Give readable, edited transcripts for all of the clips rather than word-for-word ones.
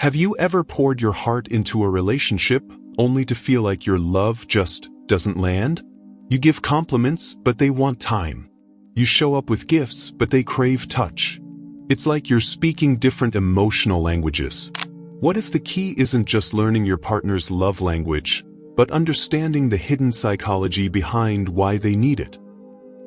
Have you ever poured your heart into a relationship only to feel like your love just doesn't land? You give compliments, but they want time. You show up with gifts, but they crave touch. It's like you're speaking different emotional languages. What if the key isn't just learning your partner's love language, but understanding the hidden psychology behind why they need it?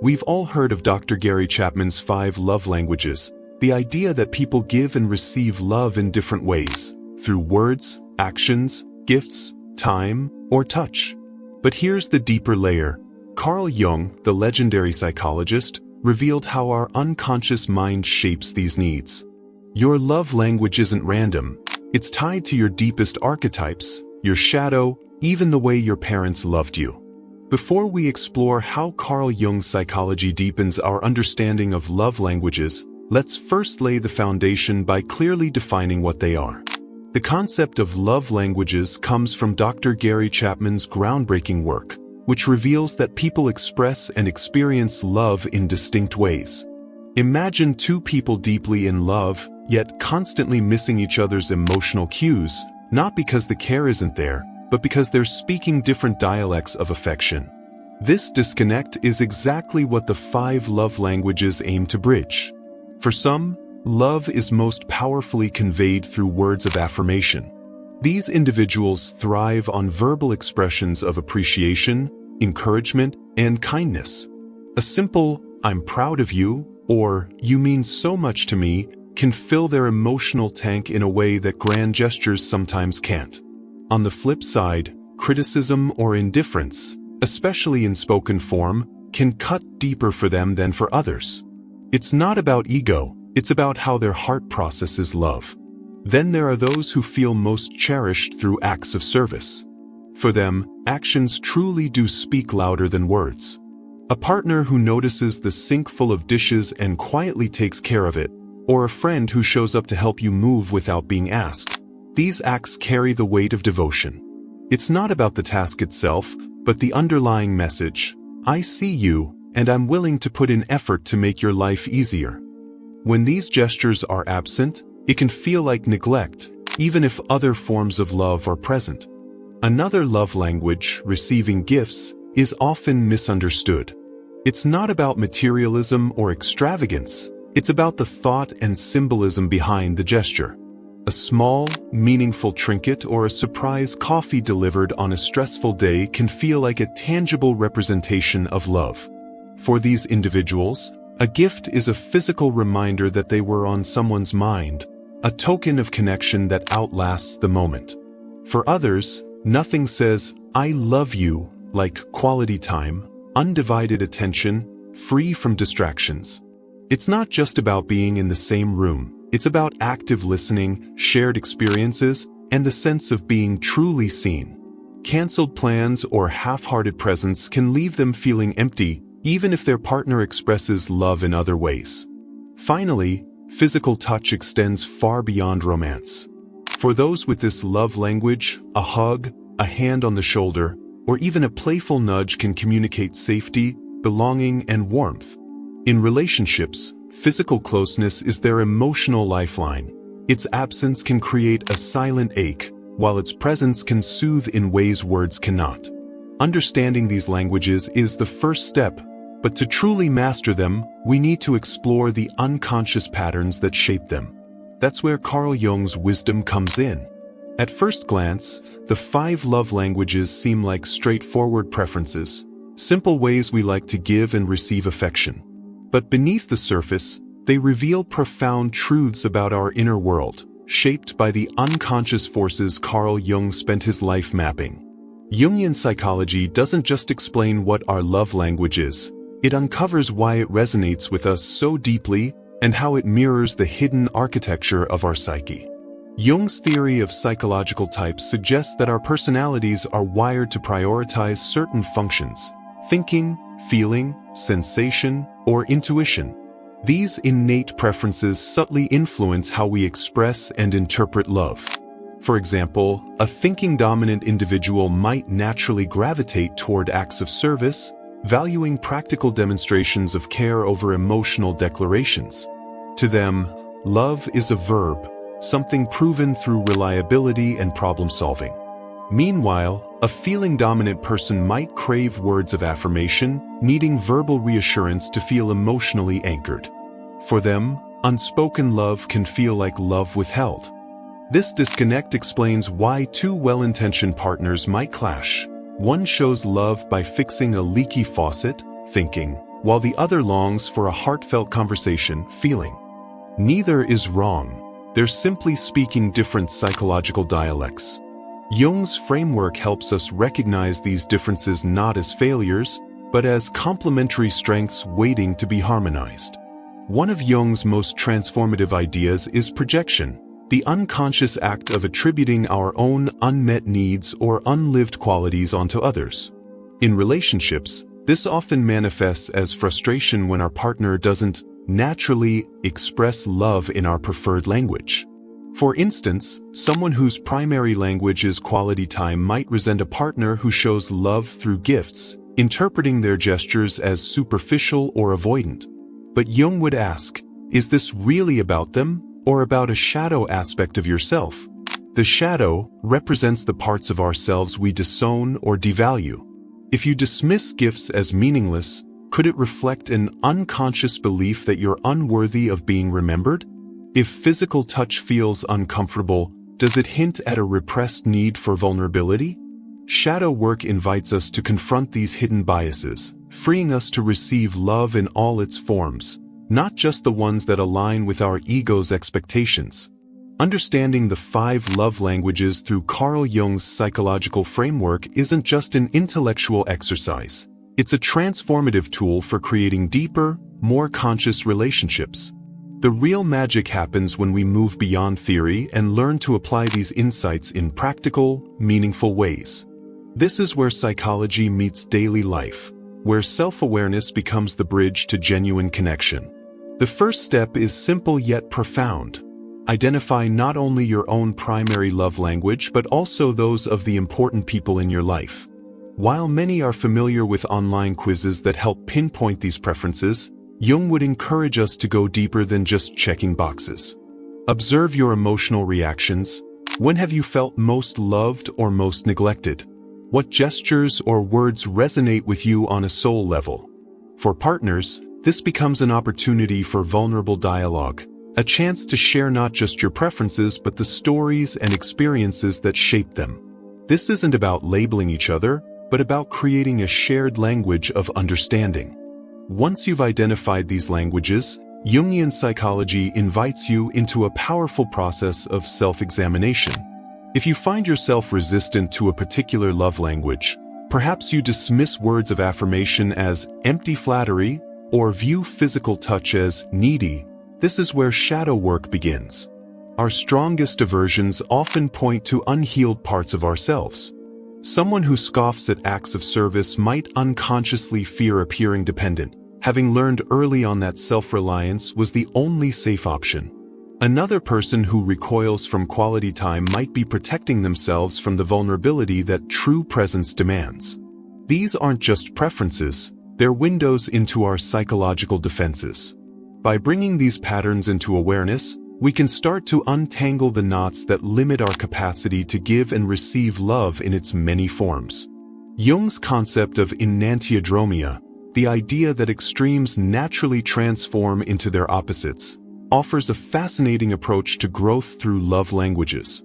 We've all heard of Dr. Gary Chapman's 5 love languages, the idea that people give and receive love in different ways, through words, actions, gifts, time, or touch. But here's the deeper layer. Carl Jung, the legendary psychologist, revealed how our unconscious mind shapes these needs. Your love language isn't random. It's tied to your deepest archetypes, your shadow, even the way your parents loved you. Before we explore how Carl Jung's psychology deepens our understanding of love languages, let's first lay the foundation by clearly defining what they are. The concept of love languages comes from Dr. Gary Chapman's groundbreaking work, which reveals that people express and experience love in distinct ways. Imagine 2 people deeply in love, yet constantly missing each other's emotional cues, not because the care isn't there, but because they're speaking different dialects of affection. This disconnect is exactly what the 5 love languages aim to bridge. For some, love is most powerfully conveyed through words of affirmation. These individuals thrive on verbal expressions of appreciation, encouragement, and kindness. A simple, "I'm proud of you," or "you mean so much to me," can fill their emotional tank in a way that grand gestures sometimes can't. On the flip side, criticism or indifference, especially in spoken form, can cut deeper for them than for others. It's not about ego, it's about how their heart processes love. Then there are those who feel most cherished through acts of service. For them, actions truly do speak louder than words. A partner who notices the sink full of dishes and quietly takes care of it, or a friend who shows up to help you move without being asked. These acts carry the weight of devotion. It's not about the task itself, but the underlying message: I see you, and I'm willing to put in effort to make your life easier. When these gestures are absent, it can feel like neglect, even if other forms of love are present. Another love language, receiving gifts, is often misunderstood. It's not about materialism or extravagance, it's about the thought and symbolism behind the gesture. A small, meaningful trinket or a surprise coffee delivered on a stressful day can feel like a tangible representation of love. For these individuals, a gift is a physical reminder that they were on someone's mind, a token of connection that outlasts the moment. For others, nothing says, "I love you," like quality time, undivided attention, free from distractions. It's not just about being in the same room. It's about active listening, shared experiences, and the sense of being truly seen. Canceled plans or half-hearted presents can leave them feeling empty, even if their partner expresses love in other ways. Finally, physical touch extends far beyond romance. For those with this love language, a hug, a hand on the shoulder, or even a playful nudge can communicate safety, belonging, and warmth. In relationships, physical closeness is their emotional lifeline. Its absence can create a silent ache, while its presence can soothe in ways words cannot. Understanding these languages is the first step, but to truly master them, we need to explore the unconscious patterns that shape them. That's where Carl Jung's wisdom comes in. At first glance, the 5 love languages seem like straightforward preferences, simple ways we like to give and receive affection. But beneath the surface, they reveal profound truths about our inner world, shaped by the unconscious forces Carl Jung spent his life mapping. Jungian psychology doesn't just explain what our love language is, it uncovers why it resonates with us so deeply and how it mirrors the hidden architecture of our psyche. Jung's theory of psychological types suggests that our personalities are wired to prioritize certain functions: thinking, feeling, sensation, or intuition. These innate preferences subtly influence how we express and interpret love. For example, a thinking dominant individual might naturally gravitate toward acts of service, valuing practical demonstrations of care over emotional declarations. To them, love is a verb, something proven through reliability and problem-solving. Meanwhile, a feeling-dominant person might crave words of affirmation, needing verbal reassurance to feel emotionally anchored. For them, unspoken love can feel like love withheld. This disconnect explains why two well-intentioned partners might clash. One shows love by fixing a leaky faucet, thinking, while the other longs for a heartfelt conversation, feeling. Neither is wrong. They're simply speaking different psychological dialects. Jung's framework helps us recognize these differences not as failures, but as complementary strengths waiting to be harmonized. One of Jung's most transformative ideas is projection, the unconscious act of attributing our own unmet needs or unlived qualities onto others. In relationships, this often manifests as frustration when our partner doesn't naturally express love in our preferred language. For instance, someone whose primary language is quality time might resent a partner who shows love through gifts, interpreting their gestures as superficial or avoidant. But Jung would ask, is this really about them, or about a shadow aspect of yourself? The shadow represents the parts of ourselves we disown or devalue. If you dismiss gifts as meaningless, could it reflect an unconscious belief that you're unworthy of being remembered? If physical touch feels uncomfortable, does it hint at a repressed need for vulnerability? Shadow work invites us to confront these hidden biases, freeing us to receive love in all its forms, not just the ones that align with our ego's expectations. Understanding the 5 love languages through Carl Jung's psychological framework isn't just an intellectual exercise. It's a transformative tool for creating deeper, more conscious relationships. The real magic happens when we move beyond theory and learn to apply these insights in practical, meaningful ways. This is where psychology meets daily life, where self-awareness becomes the bridge to genuine connection. The first step is simple yet profound. Identify not only your own primary love language but also those of the important people in your life. While many are familiar with online quizzes that help pinpoint these preferences, Jung would encourage us to go deeper than just checking boxes. Observe your emotional reactions. When have you felt most loved or most neglected? What gestures or words resonate with you on a soul level? For partners, this becomes an opportunity for vulnerable dialogue, a chance to share not just your preferences but the stories and experiences that shape them. This isn't about labeling each other, but about creating a shared language of understanding. Once you've identified these languages, Jungian psychology invites you into a powerful process of self-examination. If you find yourself resistant to a particular love language, perhaps you dismiss words of affirmation as empty flattery or view physical touch as needy, this is where shadow work begins. Our strongest aversions often point to unhealed parts of ourselves. Someone who scoffs at acts of service might unconsciously fear appearing dependent, having learned early on that self-reliance was the only safe option. Another person who recoils from quality time might be protecting themselves from the vulnerability that true presence demands. These aren't just preferences, they're windows into our psychological defenses. By bringing these patterns into awareness, we can start to untangle the knots that limit our capacity to give and receive love in its many forms. Jung's concept of enantiodromia, the idea that extremes naturally transform into their opposites, offers a fascinating approach to growth through love languages.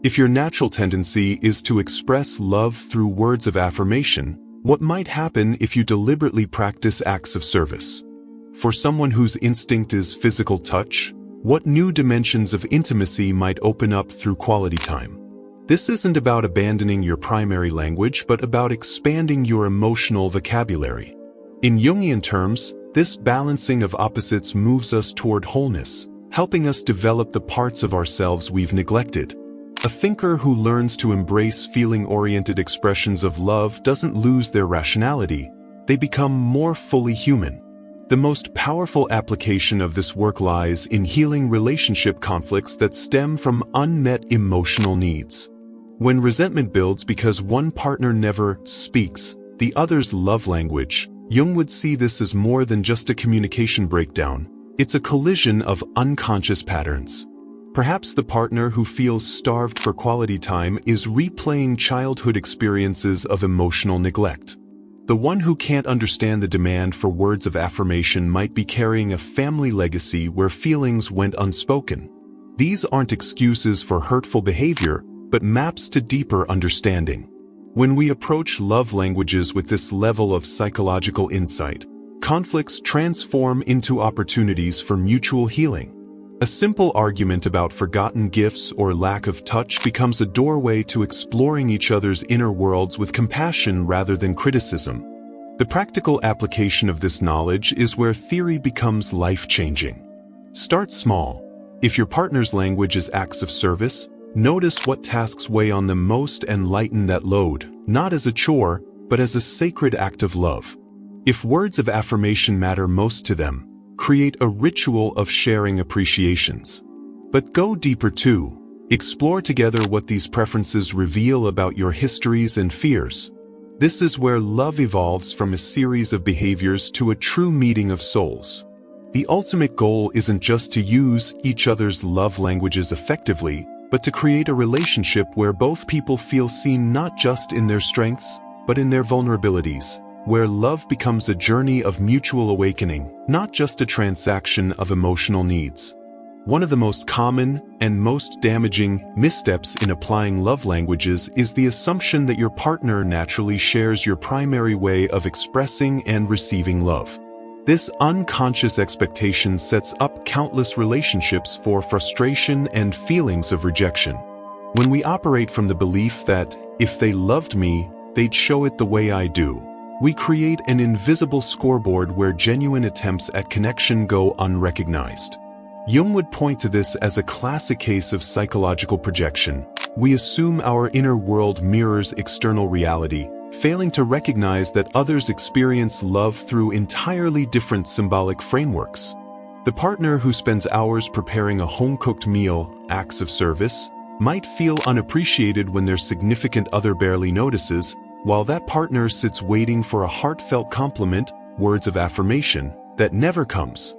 If your natural tendency is to express love through words of affirmation, what might happen if you deliberately practice acts of service? For someone whose instinct is physical touch, what new dimensions of intimacy might open up through quality time? This isn't about abandoning your primary language, but about expanding your emotional vocabulary. In Jungian terms, this balancing of opposites moves us toward wholeness, helping us develop the parts of ourselves we've neglected. A thinker who learns to embrace feeling-oriented expressions of love doesn't lose their rationality, they become more fully human. The most powerful application of this work lies in healing relationship conflicts that stem from unmet emotional needs. When resentment builds because one partner never speaks the other's love language, Jung would see this as more than just a communication breakdown. It's a collision of unconscious patterns. Perhaps the partner who feels starved for quality time is replaying childhood experiences of emotional neglect. The one who can't understand the demand for words of affirmation might be carrying a family legacy where feelings went unspoken. These aren't excuses for hurtful behavior, but maps to deeper understanding. When we approach love languages with this level of psychological insight, conflicts transform into opportunities for mutual healing. A simple argument about forgotten gifts or lack of touch becomes a doorway to exploring each other's inner worlds with compassion rather than criticism. The practical application of this knowledge is where theory becomes life-changing. Start small. If your partner's language is acts of service, notice what tasks weigh on them most and lighten that load, not as a chore, but as a sacred act of love. If words of affirmation matter most to them, create a ritual of sharing appreciations. But go deeper too. Explore together what these preferences reveal about your histories and fears. This is where love evolves from a series of behaviors to a true meeting of souls. The ultimate goal isn't just to use each other's love languages effectively, but to create a relationship where both people feel seen not just in their strengths, but in their vulnerabilities, where love becomes a journey of mutual awakening, not just a transaction of emotional needs. One of the most common and most damaging missteps in applying love languages is the assumption that your partner naturally shares your primary way of expressing and receiving love. This unconscious expectation sets up countless relationships for frustration and feelings of rejection. When we operate from the belief that, if they loved me, they'd show it the way I do, we create an invisible scoreboard where genuine attempts at connection go unrecognized. Jung would point to this as a classic case of psychological projection. We assume our inner world mirrors external reality, failing to recognize that others experience love through entirely different symbolic frameworks. The partner who spends hours preparing a home-cooked meal, acts of service, might feel unappreciated when their significant other barely notices, while that partner sits waiting for a heartfelt compliment, words of affirmation, that never comes.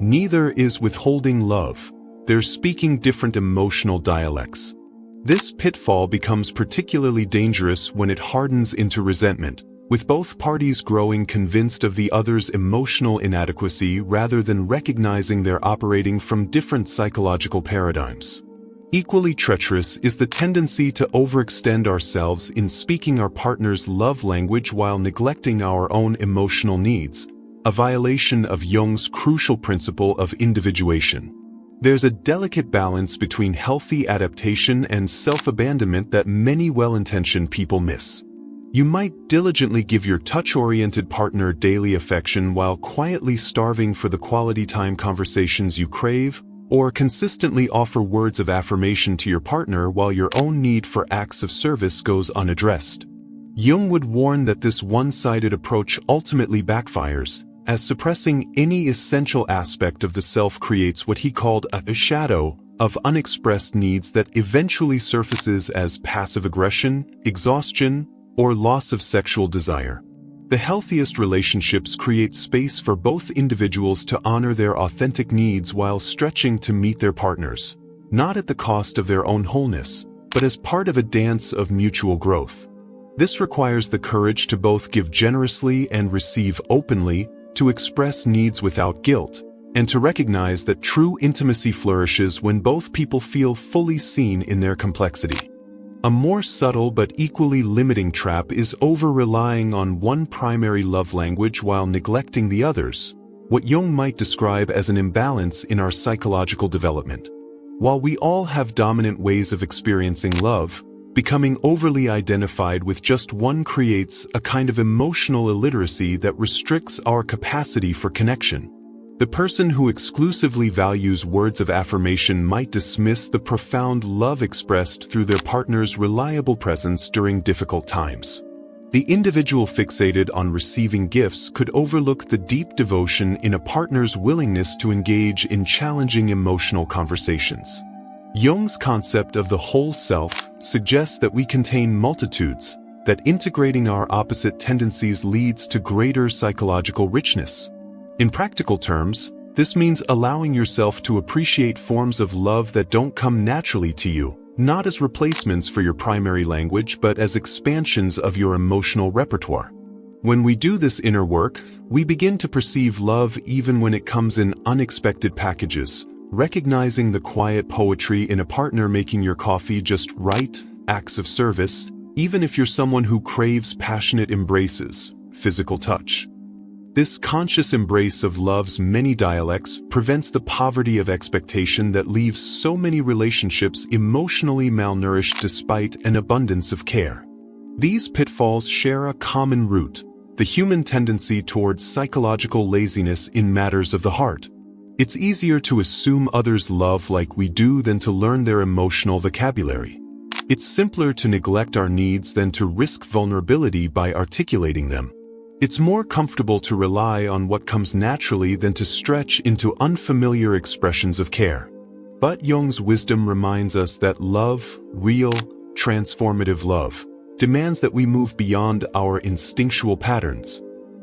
Neither is withholding love. They're speaking different emotional dialects. This pitfall becomes particularly dangerous when it hardens into resentment, with both parties growing convinced of the other's emotional inadequacy rather than recognizing they're operating from different psychological paradigms. Equally treacherous is the tendency to overextend ourselves in speaking our partner's love language while neglecting our own emotional needs, a violation of Jung's crucial principle of individuation. There's a delicate balance between healthy adaptation and self-abandonment that many well-intentioned people miss. You might diligently give your touch-oriented partner daily affection while quietly starving for the quality time conversations you crave, or consistently offer words of affirmation to your partner while your own need for acts of service goes unaddressed. Jung would warn that this one-sided approach ultimately backfires, as suppressing any essential aspect of the self creates what he called a shadow of unexpressed needs that eventually surfaces as passive aggression, exhaustion, or loss of sexual desire. The healthiest relationships create space for both individuals to honor their authentic needs while stretching to meet their partners, not at the cost of their own wholeness, but as part of a dance of mutual growth. This requires the courage to both give generously and receive openly, to express needs without guilt, and to recognize that true intimacy flourishes when both people feel fully seen in their complexity. A more subtle but equally limiting trap is over-relying on one primary love language while neglecting the others, what Jung might describe as an imbalance in our psychological development. While we all have dominant ways of experiencing love, becoming overly identified with just one creates a kind of emotional illiteracy that restricts our capacity for connection. The person who exclusively values words of affirmation might dismiss the profound love expressed through their partner's reliable presence during difficult times. The individual fixated on receiving gifts could overlook the deep devotion in a partner's willingness to engage in challenging emotional conversations. Jung's concept of the whole self suggests that we contain multitudes, that integrating our opposite tendencies leads to greater psychological richness. In practical terms, This means allowing yourself to appreciate forms of love that don't come naturally to you, not as replacements for your primary language but as expansions of your emotional repertoire. When we do this inner work, we begin to perceive love even when it comes in unexpected packages, recognizing the quiet poetry in a partner making your coffee just right, acts of service, even if you're someone who craves passionate embraces, physical touch. This conscious embrace of love's many dialects prevents the poverty of expectation that leaves so many relationships emotionally malnourished despite an abundance of care. These pitfalls share a common root: the human tendency towards psychological laziness in matters of the heart. It's easier to assume others love like we do than to learn their emotional vocabulary. It's simpler to neglect our needs than to risk vulnerability by articulating them. It's more comfortable to rely on what comes naturally than to stretch into unfamiliar expressions of care. But Jung's wisdom reminds us that love, real, transformative love, demands that we move beyond our instinctual patterns.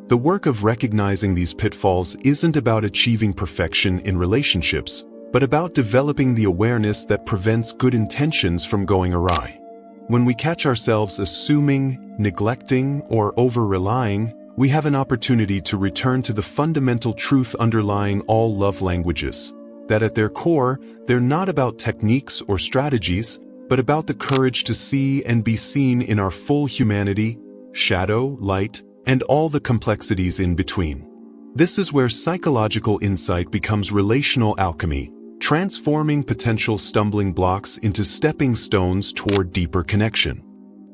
The work of recognizing these pitfalls isn't about achieving perfection in relationships, but about developing the awareness that prevents good intentions from going awry. When we catch ourselves assuming, neglecting, or over-relying, we have an opportunity to return to the fundamental truth underlying all love languages, that at their core, they're not about techniques or strategies, but about the courage to see and be seen in our full humanity, shadow, light, and all the complexities in between. This is where psychological insight becomes relational alchemy, transforming potential stumbling blocks into stepping stones toward deeper connection.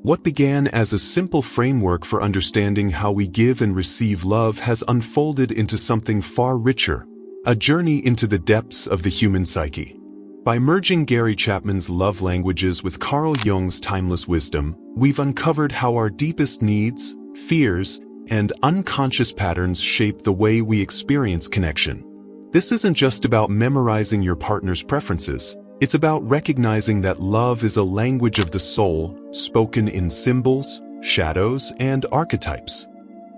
What began as a simple framework for understanding how we give and receive love has unfolded into something far richer, a journey into the depths of the human psyche. By merging Gary Chapman's love languages with Carl Jung's timeless wisdom, we've uncovered how our deepest needs, fears, and unconscious patterns shape the way we experience connection. This isn't just about memorizing your partner's preferences. It's about recognizing that love is a language of the soul, spoken in symbols, shadows, and archetypes.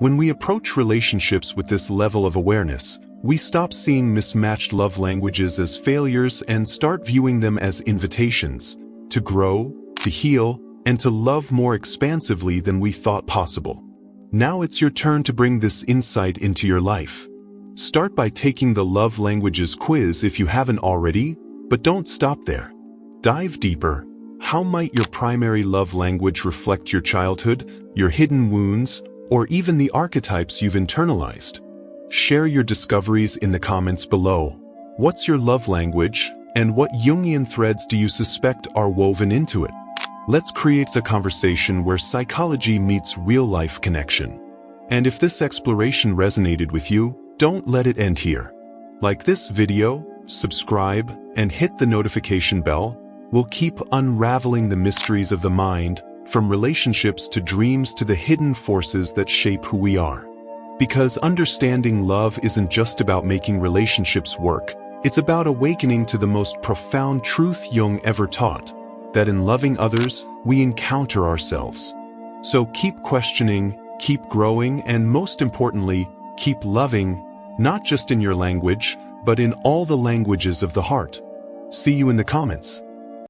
When we approach relationships with this level of awareness, we stop seeing mismatched love languages as failures and start viewing them as invitations to grow, to heal, and to love more expansively than we thought possible. Now it's your turn to bring this insight into your life. Start by taking the Love Languages quiz if you haven't already, but don't stop there. Dive deeper. How might your primary love language reflect your childhood, your hidden wounds, or even the archetypes you've internalized? Share your discoveries in the comments below. What's your love language, and what Jungian threads do you suspect are woven into it? Let's create the conversation where psychology meets real-life connection. And if this exploration resonated with you, don't let it end here. Like this video, subscribe, and hit the notification bell. We'll keep unraveling the mysteries of the mind, from relationships to dreams to the hidden forces that shape who we are. Because understanding love isn't just about making relationships work, it's about awakening to the most profound truth Jung ever taught, that in loving others, we encounter ourselves. So keep questioning, keep growing, and most importantly, keep loving, not just in your language, but in all the languages of the heart. See you in the comments.